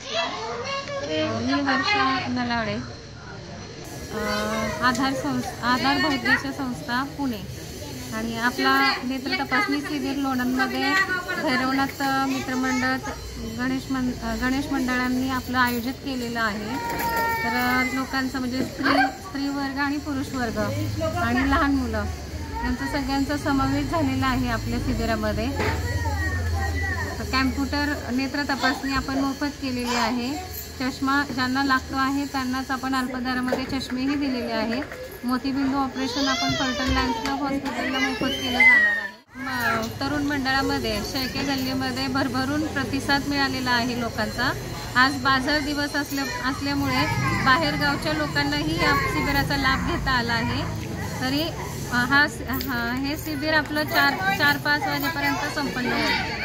नमस्कार, मी वर्षा नलावडे, आधार बहुउद्देशीय संस्था पुणे आणि आपला नेत्र तपासणी शिबिर लोणंदमध्ये भैरवनाथ मित्रमंडळ गणेश मंडळांनी आपलं आयोजित केलेलं आहे। तर लोकांचा म्हणजे स्त्री वर्ग आणि पुरुष वर्ग आणि लहान मुलं यांचा सगळ्यांचा समावेश झालेला आहे आपल्या शिबिरामध्ये। कॅम्प्युटर नेत्र तपासणी आपण मोफत केलेली आहे। चष्मा ज्यांना लागतो आहे त्यांनाच आपण अल्प दरामध्ये चष्मेही दिलेले आहे। मोतीबिंदू ऑपरेशन आपण फलटण लायन्स क्लब हॉस्पिटलला मोफत केलं जाणार आहे। तरुण मंडळामध्ये शेळके गल्लीमध्ये भरभरून प्रतिसाद मिळालेला आहे लोकांचा। आज बाजार दिवस असल्यामुळे बाहेरगावच्या लोकांनाही या शिबिराचा लाभ घेता आला आहे। तरी हे शिबिर आपलं 4-5 वाजेपर्यंत संपन्न होईल।